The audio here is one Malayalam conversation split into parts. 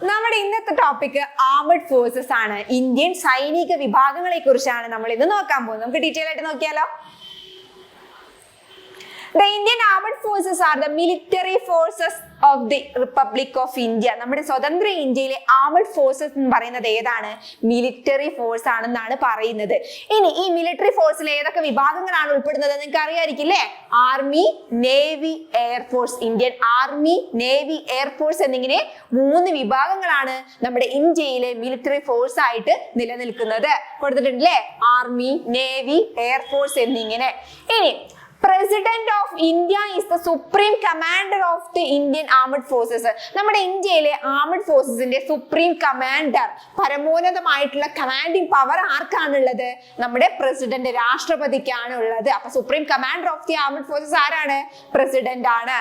നമ്മുടെ ഇന്നത്തെ ടോപ്പിക് ആർമഡ് ഫോഴ്സസ് ആണ്. ഇന്ത്യൻ സൈനിക വിഭാഗങ്ങളെ കുറിച്ചാണ് നമ്മൾ ഇന്ന് നോക്കാൻ പോകുന്നത്. നമുക്ക് ഡീറ്റെയിൽ ആയിട്ട് നോക്കിയാലോ. The Indian Armed Forces are the military forces of the Republic of India. നമ്മുടെ സ്വതന്ത്ര ഇന്ത്യയിലെ ആർമഡ് ഫോഴ്സസ് എന്ന് പറയുന്നത് ഏതാണ്? മിലിറ്ററി ഫോഴ്സ് ആണെന്നാണ് പറയുന്നത്. ഇനി ഈ മിലിറ്ററി ഫോഴ്സിൽ ഏതൊക്കെ വിഭാഗങ്ങളാണ് ഉൾപ്പെടുന്നത് നിങ്ങൾക്ക് അറിയാമായിരിക്കില്ലേ? Army, navy, air force. Indian army, navy, air force എന്നിങ്ങനെ 3 വിഭാഗങ്ങളാണ് നമ്മുടെ ഇന്ത്യയിലെ മിലിറ്ററി ഫോഴ്സ് ആയിട്ട് നിലനിൽക്കുന്നത്. കൊടുത്തിട്ടുണ്ടല്ലേ? ആർമി, നേവി, എയർഫോഴ്സ് എന്നിങ്ങനെ. ഇനി President of India is the supreme commander of the Indian Armed Forces. നമ്മുടെ ഇന്ത്യയിലെ ആർമഡ് ഫോഴ്സസിന്റെ സുപ്രീം കമാൻഡർ, പരമോന്നതമായിട്ടുള്ള കമാൻഡിംഗ് പവർ ആർക്കാണുള്ളത്? നമ്മുടെ പ്രസിഡന്റ്, രാഷ്ട്രപതിക്കാണ് ഉള്ളത്. അപ്പൊ supreme commander of the armed forces ആരാണ്? പ്രസിഡന്റ് ആണ്.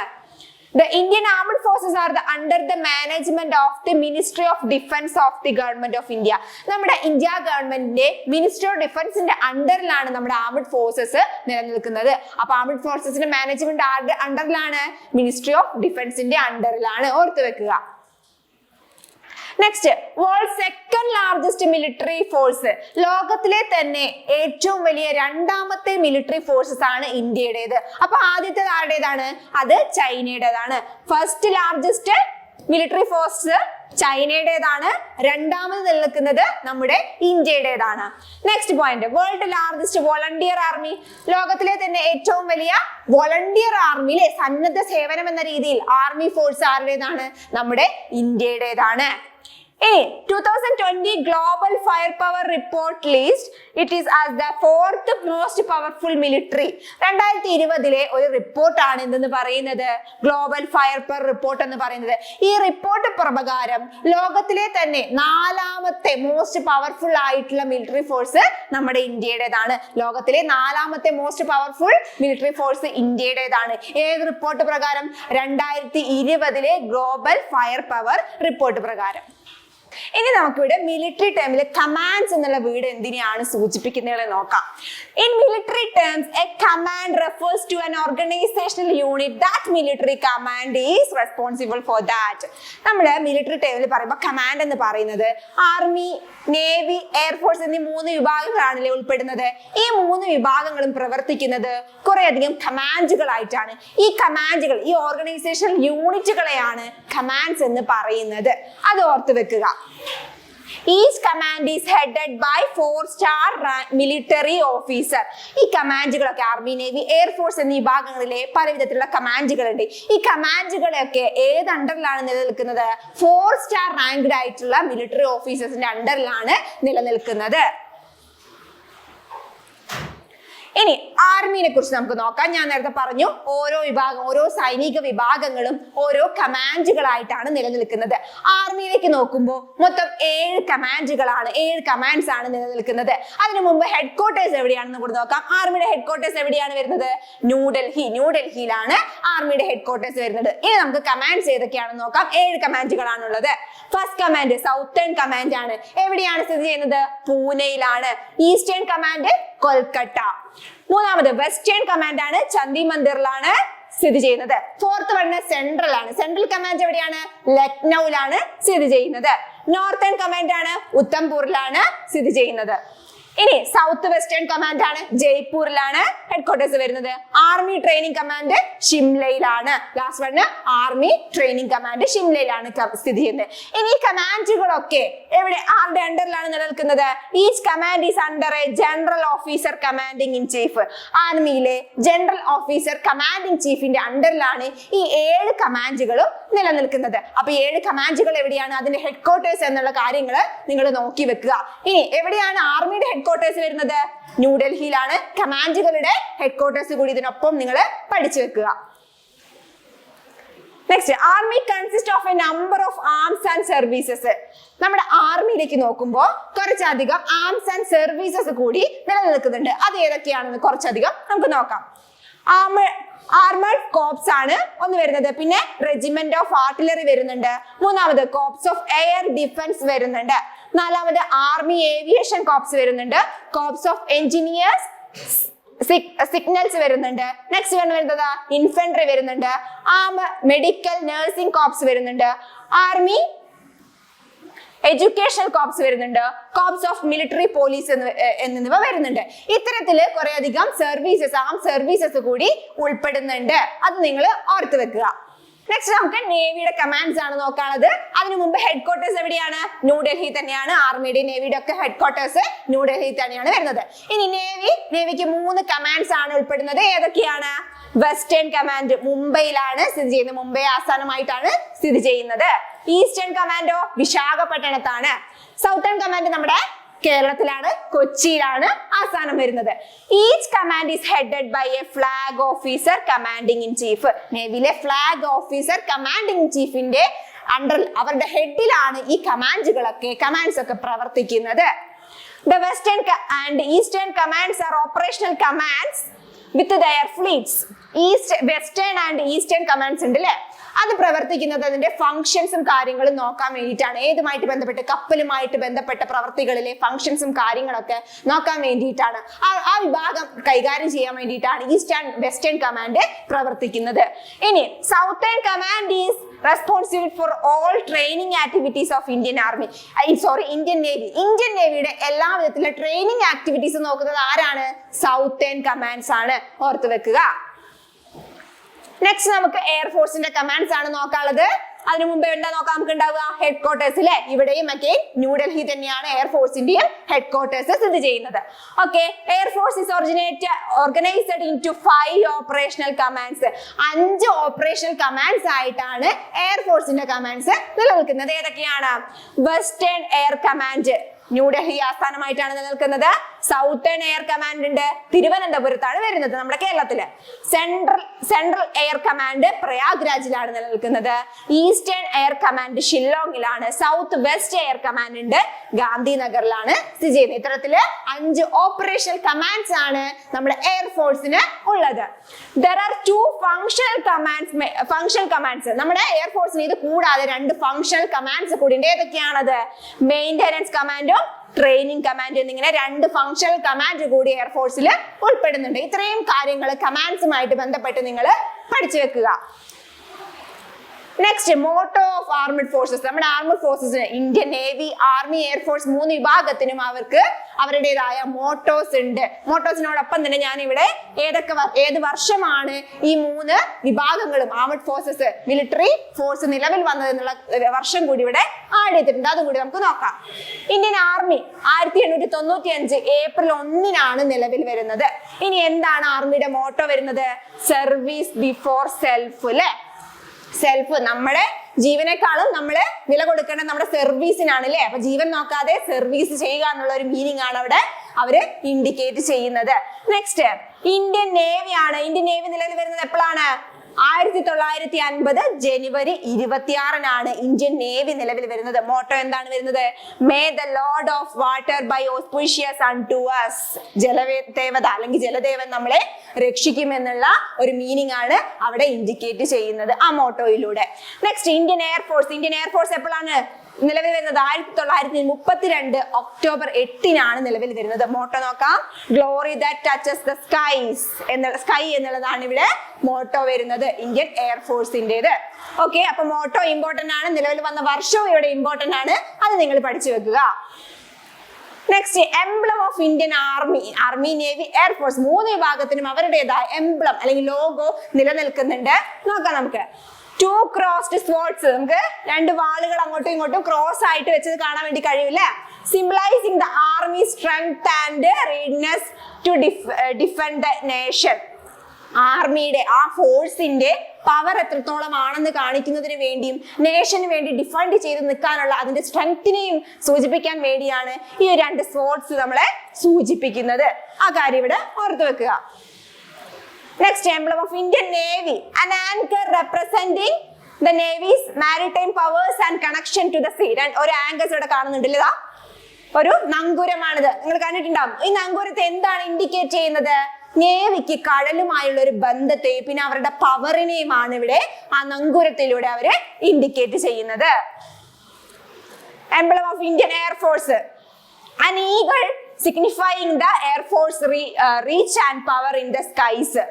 The Indian Armed Forces are under the management of the Ministry of Defence of the Government of India. നമ്മുടെ ഇന്ത്യ ഗവൺമെന്റിന്റെ മിനിസ്ട്രി ഓഫ് ഡിഫൻസിന്റെ അണ്ടറിലാണ് നമ്മുടെ ആർമഡ് ഫോഴ്സസ് നിലനിൽക്കുന്നത്. അപ്പൊ ആർമഡ് ഫോഴ്സസിന്റെ മാനേജ്മെന്റ് ആരുടെ അണ്ടറിലാണ്? Ministry of ഡിഫൻസിന്റെ അണ്ടറിലാണ്. ഓർത്തു വെക്കുക. Next, world second largest military force. ലോകത്തിലെ തന്നെ ഏറ്റവും വലിയ രണ്ടാമത്തെ മിലിറ്ററി ഫോഴ്സസ് ആണ് ഇന്ത്യയുടേത്. അപ്പൊ ആദ്യത്തേത് ആരുടേതാണ്? അത് ചൈനയുടേതാണ്. ഫസ്റ്റ് ലാർജസ്റ്റ് മിലിറ്ററി ഫോഴ്സ് ചൈനയുടേതാണ്. രണ്ടാമത് നിലനിൽക്കുന്നത് നമ്മുടെ ഇന്ത്യയുടേതാണ്. Next point, world largest volunteer army. ലോകത്തിലെ തന്നെ ഏറ്റവും വലിയ വോളണ്ടിയർ ആർമിയിലെ സന്നദ്ധ സേവനം എന്ന രീതിയിൽ ആർമി ഫോഴ്സ് ആരുടേതാണ്? നമ്മുടെ ഇന്ത്യയുടേതാണ്. 2020 Global Firepower Report list it is as the 4th most powerful military. 2020 ഒരു റിപ്പോർട്ടാണ് എന്തെന്ന് പറയുന്നത്? ഗ്ലോബൽ ഫയർ പവർ റിപ്പോർട്ട് എന്ന് പറയുന്നത്. ഈ റിപ്പോർട്ട് പ്രകാരം ലോകത്തിലെ തന്നെ 4ാമത്തെ മോസ്റ്റ് പവർഫുൾ ആയിട്ടുള്ള മിലിറ്ററി ഫോഴ്സ് നമ്മുടെ ഇന്ത്യയുടേതാണ്. ലോകത്തിലെ 4ാമത്തെ മോസ്റ്റ് പവർഫുൾ മിലിറ്ററി ഫോഴ്സ് ഇന്ത്യയുടേതാണ്. ഏത് റിപ്പോർട്ട് പ്രകാരം? 2020 ഗ്ലോബൽ ഫയർ പവർ റിപ്പോർട്ട് പ്രകാരം. ഇനി നമുക്കിവിടെ മിലിറ്ററി ടേമിൽ കമാൻഡ്സ് എന്നുള്ള വേർഡ് എന്തിനെയാണ് സൂചിപ്പിക്കുന്നത് നോക്കാം. In military terms, a command refers to an organizational unit that military command is responsible for that. നമ്മുടെ മിലിറ്ററി ടേമിൽ പറയുമ്പോൾ കമാൻഡ് എന്ന് പറയുന്നത് ആർമി, നേവി, എയർഫോഴ്സ് എന്നീ 3 വിഭാഗങ്ങളാണല്ലേ ഉൾപ്പെടുന്നത്. ഈ 3 വിഭാഗങ്ങളും പ്രവർത്തിക്കുന്നത് കുറേയധികം കമാൻഡുകളായിട്ടാണ്. ഈ കമാൻഡുകൾ, ഈ ഓർഗനൈസേഷണൽ യൂണിറ്റുകളെയാണ് കമാൻഡ്സ് എന്ന് പറയുന്നത്. അത് ഓർത്ത് വെക്കുക. Each command is headed by 4-star military officer. ഈ കമാൻഡുകളൊക്കെ ആർമി, നേവി, എയർഫോഴ്സ് എന്നീ വിഭാഗങ്ങളിലെ പല വിധത്തിലുള്ള കമാൻഡുകളുണ്ട്. ഈ കമാൻഡുകളൊക്കെ ഏത് അണ്ടറിലാണ് നിലനിൽക്കുന്നത്? 4-star റാങ്ക്ഡ് ആയിട്ടുള്ള മിലിറ്ററി ഓഫീസേഴ്സിന്റെ അണ്ടറിലാണ് നിലനിൽക്കുന്നത്. ഇനി ആർമിനെ കുറിച്ച് നമുക്ക് നോക്കാം. ഞാൻ നേരത്തെ പറഞ്ഞു, ഓരോ സൈനിക വിഭാഗങ്ങളും ഓരോ കമാൻഡുകളായിട്ടാണ് നിലനിൽക്കുന്നത്. ആർമിയിലേക്ക് നോക്കുമ്പോൾ മൊത്തം 7 കമാൻഡുകളാണ്, 7 കമാൻഡ്സ് ആണ് നിലനിൽക്കുന്നത്. അതിനു മുമ്പ് ഹെഡ് ക്വാർട്ടേഴ്സ് എവിടെയാണെന്ന് കൂടി നോക്കാം. ആർമിയുടെ ഹെഡ് ക്വാർട്ടേഴ്സ് എവിടെയാണ് വരുന്നത്? ന്യൂഡൽഹിയിലാണ് ആർമിയുടെ ഹെഡ് ക്വാർട്ടേഴ്സ് വരുന്നത്. ഇനി നമുക്ക് കമാൻഡ്സ് ഏതൊക്കെയാണെന്ന് നോക്കാം. 7 കമാൻഡുകളാണുള്ളത്. ഫസ്റ്റ് കമാൻഡ് സൗത്തേൺ കമാൻഡ് ആണ്. എവിടെയാണ് സ്ഥിതി ചെയ്യുന്നത്? പൂനെയിലാണ്. Eastern command Kolkata. മൂന്നാമത് വെസ്റ്റേൺ കമാൻഡ് ആണ്, ചണ്ഡിമന്ദിറിലാണ് സ്ഥിതി ചെയ്യുന്നത്. ഫോർത്ത് വൺ സെൻട്രൽ ആണ്. സെൻട്രൽ കമാൻഡ് എവിടെയാണ്? ലക്നൌവിലാണ് സ്ഥിതി ചെയ്യുന്നത്. നോർത്തേൺ കമാൻഡ് ആണ്, ഉത്തംപൂരിലാണ് സ്ഥിതി ചെയ്യുന്നത്. ഇനി സൗത്ത് വെസ്റ്റേൺ കമാൻഡ് ആണ്, ജയ്പൂരിലാണ് ഹെഡ് ക്വാർട്ടേഴ്സ് വരുന്നത്. ആർമി ട്രെയിനിങ് കമാൻഡ് ഷിംലയിലാണ്. Last one army training command ഷിംലയിലാണ് സ്ഥിതി ചെയ്യുന്നത്. ഇനി ഈ കമാൻഡുകളൊക്കെ ആരുടെ അണ്ടറിലാണ് നിലനിൽക്കുന്നത്? Each command is under a general officer commanding in chief. ആർമിയിലെ ജനറൽ ഓഫീസർ കമാൻഡിംഗ് ചീഫിന്റെ അണ്ടറിലാണ് ഈ 7 കമാൻഡുകളും നിലനിൽക്കുന്നത്. അപ്പൊ 7 കമാൻഡുകൾ എവിടെയാണ്? അതിന്റെ ഹെഡ് ക്വാർട്ടേഴ്സ് എന്നുള്ള കാര്യങ്ങൾ നിങ്ങൾ നോക്കി വെക്കുക. ഇനി എവിടെയാണ് ആർമിയുടെ ഹെഡ് ക്വാർട്ടേഴ്സ് വരുന്നത്? ന്യൂഡൽഹിയിലാണ്. കമാൻഡുകളുടെ ഹെഡ് ക്വാർട്ടേഴ്സ് കൂടി ഇതിനൊപ്പം നിങ്ങൾ പഠിച്ചു വെക്കുക. Next, army consist of A number of arms and services. നമ്മുടെ ആർമിയിലേക്ക് നോക്കുമ്പോൾ കുറച്ചധികം ആർംസ് ആൻഡ് സർവീസസ് കൂടി നിലനിൽക്കുന്നുണ്ട്. അത് ഏതൊക്കെയാണെന്ന് കുറച്ചധികം നമുക്ക് നോക്കാം. ആർമഡ് കോപ്സ് ആണ് ഒന്ന് വരുന്നത്. പിന്നെ റെജിമെന്റ് ഓഫ് ആർട്ടിലറി വരുന്നുണ്ട്. മൂന്നാമത് കോപ്സ് ഓഫ് എയർ ഡിഫൻസ് വരുന്നുണ്ട്. നാലാമത് ആർമി ഏവിയേഷൻ കോപ്സ് വരുന്നുണ്ട്. കോപ്സ് ഓഫ് എഞ്ചിനീയേഴ്സ്, സിഗ്നൽസ് വരുന്നുണ്ട്. നെക്സ്റ്റ് വരുന്നത് ഇൻഫൻട്രി വരുന്നുണ്ട്. മെഡിക്കൽ നഴ്സിംഗ് കോപ്സ് വരുന്നുണ്ട്. ആർമി എഡ്യൂക്കേഷണൽ കോർപ്സ് വരുന്നുണ്ട്, കോർപ്സ് ഓഫ് മിലിറ്ററി പോലീസ് എന്നിവ വരുന്നുണ്ട്. ഇത്തരത്തില് കുറെ അധികം സർവീസസ്, ആം സർവീസസ് കൂടി ഉൾപ്പെടുന്നുണ്ട്. അത് നിങ്ങൾ ഓർത്ത് വെക്കുക. നെക്സ്റ്റ് നമുക്ക് നേവിയുടെ കമാൻഡ്സ് ആണ് നോക്കാനുള്ളത്. അതിനു മുമ്പ് ഹെഡ് ക്വാർട്ടേഴ്സ് എവിടെയാണ്? ന്യൂഡൽഹി തന്നെയാണ്. ആർമിയുടെ നേവിയുടെ ഒക്കെ ഹെഡ് ക്വാർട്ടേഴ്സ് ന്യൂഡൽഹി തന്നെയാണ് വരുന്നത്. ഇനി നേവിക്ക് 3 കമാൻഡ്സ് ആണ് ഉൾപ്പെടുന്നത്. ഏതൊക്കെയാണ്? വെസ്റ്റേൺ കമാൻഡ് മുംബൈയിലാണ് സ്ഥിതി ചെയ്യുന്നത്, മുംബൈ ആസ്ഥാനമായിട്ടാണ് സ്ഥിതി ചെയ്യുന്നത്. ഈസ്റ്റേൺ കമാൻഡോ വിശാഖപട്ടണത്താണ്. സൗത്തേൺ കമാൻഡ് നമ്മുടെ കേരളത്തിലാണ്, കൊച്ചിയിലാണ് ആസ്ഥാനം വരുന്നത്. Each command is headed by a flag officer commanding in chief. നേവിയിലെ ഫ്ലാഗ് ഓഫീസർ കമാൻഡിംഗ് ഇൻ ചീഫിന്റെ അണ്ടർ, അവരുടെ ഹെഡിലാണ് ഈ കമാൻഡ്സ് ഒക്കെ പ്രവർത്തിക്കുന്നത്. The western and eastern commands are operational commands with their fleets. Western and eastern commands ഉണ്ട് അല്ലെ, അത് പ്രവർത്തിക്കുന്നത് അതിന്റെ ഫങ്ഷൻസും കാര്യങ്ങളും നോക്കാൻ വേണ്ടിയിട്ടാണ്. ഏതുമായിട്ട് ബന്ധപ്പെട്ട്? കപ്പലുമായിട്ട് ബന്ധപ്പെട്ട പ്രവർത്തികളിലെ ഫങ്ഷൻസും കാര്യങ്ങളൊക്കെ നോക്കാൻ വേണ്ടിയിട്ടാണ്, ആ വിഭാഗം കൈകാര്യം ചെയ്യാൻ വേണ്ടിയിട്ടാണ് ഈസ്റ്റേൺ വെസ്റ്റേൺ കമാൻഡ് പ്രവർത്തിക്കുന്നത്. ഇനി southern command is responsible for all training activities of Indian navy. Indian നേവിയുടെ എല്ലാ വിധത്തിലുള്ള ട്രെയിനിങ് ആക്ടിവിറ്റീസ് നോക്കുന്നത് ആരാണ്? സൗത്തേൺ കമാൻഡ്സ് ആണ്, ഓർത്ത് വെക്കുക. നെക്സ്റ്റ് നമുക്ക് എയർഫോഴ്സിന്റെ കമാൻഡ്സ് ആണ് നോക്കാനുള്ളത്. അതിനു മുമ്പേ എന്താ നോക്കാം നമുക്ക് ഉണ്ടാവുക? ഹെഡ് ക്വാർട്ടേഴ്സിലെ ഇവിടെയും ഒക്കെ ന്യൂഡൽഹി തന്നെയാണ് എയർഫോഴ്സിന്റെയും ഹെഡ് ക്വാർട്ടേഴ്സ് സ്ഥിതി ചെയ്യുന്നത്. Okay, air force is organised into 5 operational commands. 5 operational commands ആയിട്ടാണ് എയർഫോഴ്സിന്റെ കമാൻഡ്സ് നിലനിൽക്കുന്നത്. ഏതൊക്കെയാണ്? വെസ്റ്റേൺ എയർ കമാൻഡ് ന്യൂഡൽഹി ആസ്ഥാനമായിട്ടാണ് നിലനിൽക്കുന്നത്. സൗത്തേൺ എയർ കമാൻഡ് ഉണ്ട്, തിരുവനന്തപുരത്താണ് വരുന്നത്, നമ്മുടെ കേരളത്തില്. സെൻട്രൽ എയർ കമാൻഡ് പ്രയാഗ്രാജിലാണ് നിലനിൽക്കുന്നത്. ഈസ്റ്റേൺ എയർ കമാൻഡ് ഷില്ലോങ്ങിലാണ്. സൗത്ത് വെസ്റ്റ് എയർ കമാൻഡ് ഉണ്ട്, ഗാന്ധിനഗറിലാണ് സ്ഥിതി ചെയ്യുന്നത്. ഇത്തരത്തില് 5 ഓപ്പറേഷണൽ കമാൻഡ്സ് ആണ് നമ്മുടെ എയർഫോഴ്സിന് ഉള്ളത്. There are 2 functional commands. നമ്മുടെ എയർഫോഴ്സിന് ഇത് കൂടാതെ 2 ഫങ്ഷണൽ കമാൻഡ്സ് കൂടി ഉണ്ട്. ഏതൊക്കെയാണത്? മെയിന്റനൻസ് കമാൻഡും ട്രെയിനിങ് കമാൻഡ് എന്നിങ്ങനെ 2 ഫങ്ഷണൽ കമാൻഡ് കൂടി എയർഫോഴ്സിൽ ഉൾപ്പെടുന്നുണ്ട്. ഇത്രയും കാര്യങ്ങൾ കമാൻഡ്സുമായിട്ട് ബന്ധപ്പെട്ട് നിങ്ങൾ പഠിച്ചു വെക്കുക. Next, motto of armed forces. നമ്മുടെ ആർമഡ് ഫോഴ്സസിന് ഇന്ത്യൻ നേവി, ആർമി, എയർഫോഴ്സ് 3 വിഭാഗത്തിനും അവർക്ക് അവരുടേതായ മോട്ടോസ് ഉണ്ട്. മോട്ടോസിനോടൊപ്പം തന്നെ ഞാൻ ഇവിടെ ഏത് വർഷമാണ് ഈ 3 വിഭാഗങ്ങളും ആർമഡ് ഫോഴ്സസ്, മിലിറ്ററി ഫോഴ്സ് നിലവിൽ വന്നതെന്നുള്ള വർഷം കൂടി ഇവിടെ ആഡ് ചെയ്തിട്ടുണ്ട്. അതും കൂടി നമുക്ക് നോക്കാം. ഇന്ത്യൻ ആർമി 1895 ഏപ്രിൽ 1 നിലവിൽ വരുന്നത്. ഇനി എന്താണ് ആർമിയുടെ മോട്ടോ വരുന്നത്? സർവീസ് ബിഫോർ സെൽഫ് അല്ലെ. സെൽഫ്, നമ്മുടെ ജീവനേക്കാളും നമ്മള് വില കൊടുക്കേണ്ടത് നമ്മുടെ സർവീസിനാണ് അല്ലെ. അപ്പൊ ജീവൻ നോക്കാതെ സർവീസ് ചെയ്യുക എന്നുള്ള ഒരു മീനിങ് ആണ് അവിടെ അവര് ഇൻഡിക്കേറ്റ് ചെയ്യുന്നത്. നെക്സ്റ്റ്, ഇന്ത്യൻ നേവി ആണ്. ഇന്ത്യൻ നേവി നിലവിൽ വരുന്നത് എപ്പോഴാണ്? 1950 ജനുവരി 26 ഇന്ത്യൻ നേവി നിലവിൽ വരുന്നത്. മോട്ടോ എന്താണ് വരുന്നത്? May the lord of water be auspicious unto us. ജലദേവത അല്ലെങ്കിൽ ജലദേവൻ നമ്മളെ രക്ഷിക്കുമെന്നുള്ള ഒരു മീനിങ് ആണ് അവിടെ ഇൻഡിക്കേറ്റ് ചെയ്യുന്നത് ആ മോട്ടോയിലൂടെ. നെക്സ്റ്റ്, ഇന്ത്യൻ എയർഫോഴ്സ് എപ്പോഴാണ് നിലവിൽ വരുന്നത്? 1932 ഒക്ടോബർ 8 നിലവിൽ വരുന്നത്. മോട്ടോ നോക്കാം. Glory that touches the sky എന്നുള്ളതാണ് ഇവിടെ മോട്ടോ വരുന്നത് ഇന്ത്യൻ എയർഫോഴ്സിന്റേത്. ഓക്കെ, അപ്പൊ മോട്ടോ ഇമ്പോർട്ടന്റ് ആണ്, നിലവിൽ വന്ന വർഷവും ഇവിടെ ഇമ്പോർട്ടന്റ് ആണ്, അത് നിങ്ങൾ പഠിച്ചു വെക്കുക. Next, emblem of Indian army, navy, air force 3 വിഭാഗത്തിനും അവരുടേതായ എംബ്ലം അല്ലെങ്കിൽ ലോഗോ നിലനിൽക്കുന്നുണ്ട്. നോക്കാം നമുക്ക്. 2 crossed swords. നമുക്ക് 2 വാളുകൾ അങ്ങോട്ടും ഇങ്ങോട്ടും ക്രോസ് ആയിട്ട് വെച്ചത് കാണാൻ വേണ്ടി കഴിയില്ല. Symbolising the army strength and readiness to defend the nation. ആർമിയുടെ ആ ഫോഴ്സിന്റെ പവർ എത്രത്തോളം ആണെന്ന് കാണിക്കുന്നതിന് വേണ്ടിയും നേഷന് വേണ്ടി ഡിഫെൻഡ് ചെയ്ത് നിൽക്കാനുള്ള അതിന്റെ സ്ട്രെങ്തിനെയും സൂചിപ്പിക്കാൻ വേണ്ടിയാണ് ഈ 2 സ്വർഡ്സ് നമ്മളെ സൂചിപ്പിക്കുന്നത്. ആ കാര്യം ഇവിടെ ഓർത്തു വെക്കുക. Next, emblem of Indian Navy, an anchor representing the Navy's maritime powers and connection to the sea. ഒരു ആങ്കേഴ്സ് ഇവിടെ കാണുന്നുണ്ടല്ലോ, ഒരു നങ്കൂരമാണിത്, നിങ്ങൾ കണ്ടിട്ടുണ്ടാവും. ഈ നങ്കൂരത്തെ എന്താണ് ഇൻഡിക്കേറ്റ് ചെയ്യുന്നത്? നേവിക്ക് കടലുമായുള്ള ഒരു ബന്ധത്തെ പിന്നെ അവരുടെ പവറിനെയുമാണ് ഇവിടെ ആ നങ്കൂരത്തിലൂടെ അവര് ഇൻഡിക്കേറ്റ് ചെയ്യുന്നത്. Emblem of Indian Air Force, an eagle signifying the air force reach and power in the skies.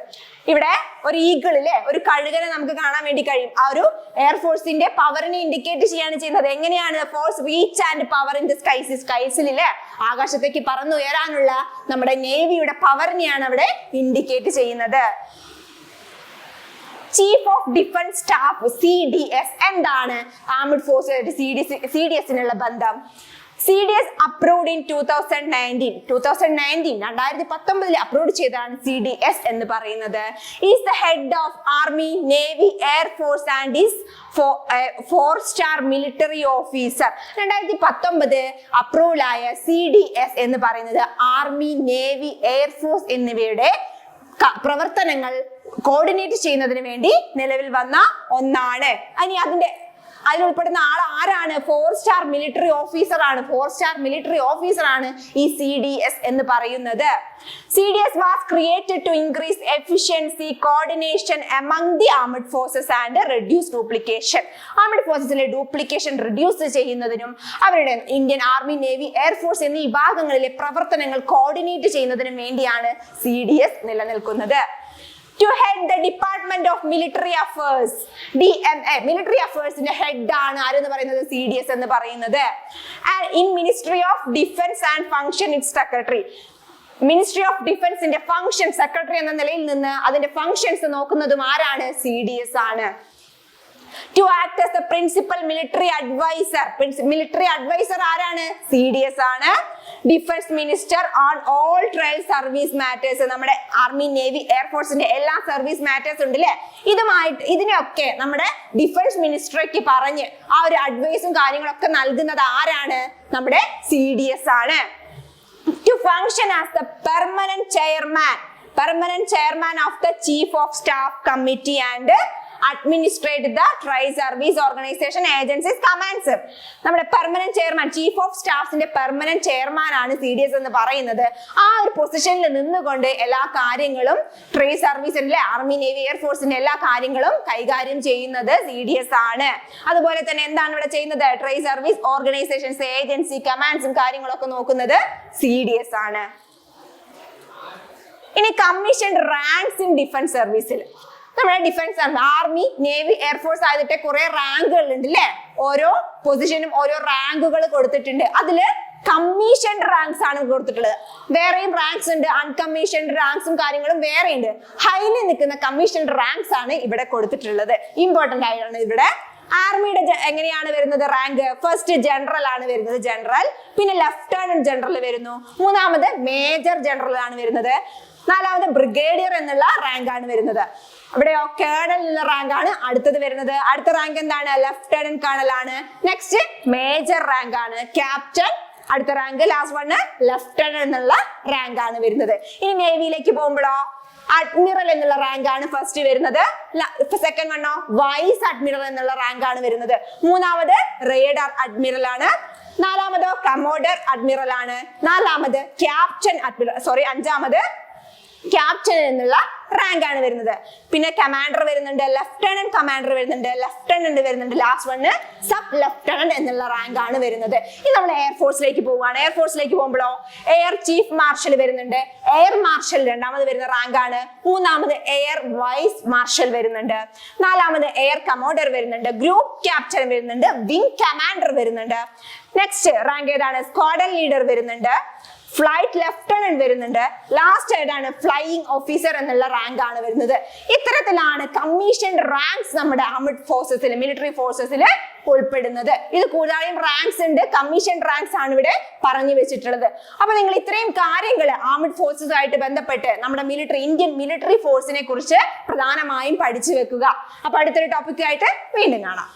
ഇവിടെ ഒരു ഈഗിളിലെ ഒരു കഴുകനെ നമുക്ക് കാണാൻ വേണ്ടി കഴിയും. ആ ഒരു എയർഫോഴ്സിന്റെ പവറിനെ ഇൻഡിക്കേറ്റ് ചെയ്യാണ് ചെയ്യുന്നത്. എങ്ങനെയാണ്? Force reach and power in the skies. സ്കൈസിലെ ആകാശത്തേക്ക് പറന്നുയരാനുള്ള നമ്മുടെ നേവിയുടെ പവറിനെയാണ് അവിടെ ഇൻഡിക്കേറ്റ് ചെയ്യുന്നത്. Chief of defence staff CDS എന്താണ്? ആർമഡ് ഫോഴ്സ് CDSനുള്ള ബന്ധം. CDS approved in 2019 2019 അപ്രൂവ് ചെയ്തതാണ് CDS എന്ന് പറയുന്നത്. Is the head of army, navy, air force and is 4-star military officer. 2019 approval ആയ CDS എന്ന് പറയുന്നത് ആർമി, നേവി, എയർഫോഴ്സ് എന്നിവയുടെ പ്രവർത്തനങ്ങൾ കോർഡിനേറ്റ് ചെയ്യുന്നതിന് വേണ്ടി നിലവിൽ വന്ന ഒന്നാണ്. അതിലുൾപ്പെടുന്ന ആൾ ആരാണ്? 4-star മിലിറ്ററി ഓഫീസർ ആണ്. 4-star മിലിറ്ററി ഓഫീസർ ആണ് ഈ CDS എന്ന് പറയുന്നത്. CDS was created to increase efficiency, coordination among the armed forces and reduce duplication. Armed forces duplication reduce ചെയ്യുന്നതിനും അവരുടെ ഇന്ത്യൻ ആർമി, നേവി, എയർഫോഴ്സ് എന്നീ വിഭാഗങ്ങളിലെ പ്രവർത്തനങ്ങൾ കോർഡിനേറ്റ് ചെയ്യുന്നതിനും വേണ്ടിയാണ് CDS നിലനിൽക്കുന്നത്. To head the Department of Military Affairs, DMA, Military Affairs ന്റെ ഹെഡ് ആണ് ആരെന്ന് പറയുന്നത്? CDS എന്ന് പറയുന്നത്. And in Ministry of Defense and Function its secretary. Ministry of ഡിഫൻസിന്റെ ഫംഗ്ഷൻ സെക്രട്ടറി എന്ന നിലയിൽ നിന്ന് അതിന്റെ ഫംഗ്ഷൻസ് നോക്കുന്നതും ആരാണ്? CDS ആണ്. To act as the principal military advisor. Military advisor ആരാണ്? CDS ആണ്. Defence minister on all trial service matters. നമ്മുടെ ആർമി, നേവി, എയർഫോഴ്സിന്റെ എല്ലാ സർവീസ് മാറ്റേഴ്സ് ഉണ്ട് അല്ലെ, ഇതിനൊക്കെ നമ്മുടെ ഡിഫൻസ് മിനിസ്റ്റർക്ക് പറഞ്ഞ് ആ ഒരു അഡ്വൈസും കാര്യങ്ങളൊക്കെ നൽകുന്നത് ആരാണ്? നമ്മുടെ CDS ആണ്. To function as the permanent chairman of the chief of staff committee and administrate the tri-service organization agencies commands. നമ്മുടെ പെർമനന്റ് ചെയർമാൻ, ചീഫ് ഓഫ് സ്റ്റാഫ്സിന്റെ പെർമനന്റ് ചെയർമാൻ ആണ് CDS എന്ന് പറയുന്നത്. ആ ഒരു പൊസിഷനിൽ നിന്നുകൊണ്ട് എല്ലാ കാര്യങ്ങളും ട്രൈ സർവീസിന്റെ ആർമി, നേവി, എയർഫോഴ്സിന്റെ എല്ലാ കാര്യങ്ങളും കൈകാര്യം ചെയ്യുന്നത് CDS ആണ്. അതുപോലെ തന്നെ എന്താണ് ഇവിടെ ചെയ്യുന്നത്? ട്രൈ സർവീസ് ഓർഗനൈസേഷൻസ്, ഏജൻസി, കമാൻഡ്സും കാര്യങ്ങളൊക്കെ നോക്കുന്നത് CDS ആണ്. ഇനി കമ്മീഷൻ റാങ്ക്സ് ഇൻ ഡിഫൻസ് സർവീസിൽ നമ്മുടെ ഡിഫൻസ് ആർമി, നേവി, എയർഫോഴ്സ് ആയിട്ട് കുറെ റാങ്കുകൾ ഉണ്ട് അല്ലെ. ഓരോ പൊസിഷനും ഓരോ റാങ്കുകൾ കൊടുത്തിട്ടുണ്ട്. അതില് കമ്മീഷൻഡ് റാങ്ക്സ് ആണ് കൊടുത്തിട്ടുള്ളത്. വേറെയും റാങ്ക്സ് ഉണ്ട്, അൺകമ്മീഷൻഡ് റാങ്ക്സും കാര്യങ്ങളും വേറെ ഉണ്ട്. ഹൈലി നിൽക്കുന്ന കമ്മീഷൻഡ് റാങ്ക്സ് ആണ് ഇവിടെ കൊടുത്തിട്ടുള്ളത്. ഇമ്പോർട്ടന്റ് ആയിട്ടാണ് ഇവിടെ. ആർമിയുടെ എങ്ങനെയാണ് വരുന്നത് റാങ്ക്? ഫസ്റ്റ് ജനറൽ ആണ് വരുന്നത്, ജനറൽ. പിന്നെ ലെഫ്റ്റനന്റ് ജനറൽ വരുന്നു. മൂന്നാമത് മേജർ ജനറൽ ആണ് വരുന്നത്. നാലാമത് ബ്രിഗേഡിയർ എന്നുള്ള റാങ്ക് ആണ് വരുന്നത്. അവിടെയോ കേണൽ എന്ന റാങ്ക് ആണ് അടുത്തത് വരുന്നത്. അടുത്ത റാങ്ക് എന്താണ്? ലെഫ്റ്റനന്റ് കേണൽ ആണ്. നെക്സ്റ്റ് മേജർ റാങ്ക് ആണ്, ക്യാപ്റ്റൻ. അടുത്ത റാങ്ക് ലാസ്റ്റ് വണ് ലെഫ്റ്റനന്റ് എന്നുള്ള റാങ്ക് ആണ് വരുന്നത്. ഇനി നേവിയിലേക്ക് പോകുമ്പോഴോ അഡ്മിറൽ എന്നുള്ള റാങ്ക് ആണ് ഫസ്റ്റ് വരുന്നത്. സെക്കൻഡ് വണ്ണോ വൈസ് അഡ്മിറൽ എന്നുള്ള റാങ്ക് ആണ് വരുന്നത്. മൂന്നാമത് റേഡർ അഡ്മിറൽ ആണ്. നാലാമതോ കമോഡർ അഡ്മിറൽ ആണ്. നാലാമത് ക്യാപ്റ്റൻ അഡ്മിറൽ അഞ്ചാമത് ക്യാപ്റ്റൻ എന്നുള്ള റാങ്ക് ആണ് വരുന്നത്. പിന്നെ കമാൻഡർ വരുന്നുണ്ട്, ലെഫ്റ്റനന്റ് കമാൻഡർ വരുന്നുണ്ട്, ലെഫ്റ്റനന്റ് വരുന്നുണ്ട്. ലാസ്റ്റ് വണ് സബ് ലെഫ്റ്റനന്റ് എന്നുള്ള റാങ്ക് ആണ് വരുന്നത്. ഇത് നമ്മൾ എയർഫോഴ്സിലേക്ക് പോവുകയാണ്. എയർഫോഴ്സിലേക്ക് പോകുമ്പോഴോ എയർ ചീഫ് മാർഷൽ വരുന്നുണ്ട്. എയർ മാർഷൽ രണ്ടാമത് വരുന്ന റാങ്ക് ആണ്. മൂന്നാമത് എയർ വൈസ് മാർഷൽ വരുന്നുണ്ട്. നാലാമത് എയർ കമോഡർ വരുന്നുണ്ട്. ഗ്രൂപ്പ് ക്യാപ്റ്റൻ വരുന്നുണ്ട്. വിംഗ് കമാൻഡർ വരുന്നുണ്ട്. നെക്സ്റ്റ് റാങ്ക് ഏതാണ്? സ്ക്വാഡൻ ലീഡർ വരുന്നുണ്ട്. ഫ്ലൈറ്റ് ലെഫ്റ്റനന്റ് വരുന്നുണ്ട്. ലാസ്റ്റ് ആയിട്ടാണ് ഫ്ലൈയിങ് ഓഫീസർ എന്നുള്ള റാങ്ക് ആണ് വരുന്നത്. ഇത്തരത്തിലാണ് കമ്മീഷൻ റാങ്ക്സ് നമ്മുടെ ആർമഡ് ഫോഴ്സസിൽ, മിലിറ്ററി ഫോഴ്സസിൽ ഉൾപ്പെടുന്നത്. ഇത് കൂടാതെയും റാങ്ക്സ് ഉണ്ട്, കമ്മീഷൻ റാങ്ക്സ് ആണ് ഇവിടെ പറഞ്ഞു വെച്ചിട്ടുള്ളത്. അപ്പൊ നിങ്ങൾ ഇത്രയും കാര്യങ്ങൾ ആർമഡ് ഫോഴ്സസ് ആയിട്ട് ബന്ധപ്പെട്ട് നമ്മുടെ ഇന്ത്യൻ മിലിറ്ററി ഫോഴ്സിനെ കുറിച്ച് പ്രധാനമായും പഠിച്ചു വെക്കുക. അപ്പൊ അടുത്തൊരു ടോപ്പിക്കായിട്ട് വീണ്ടും കാണാം.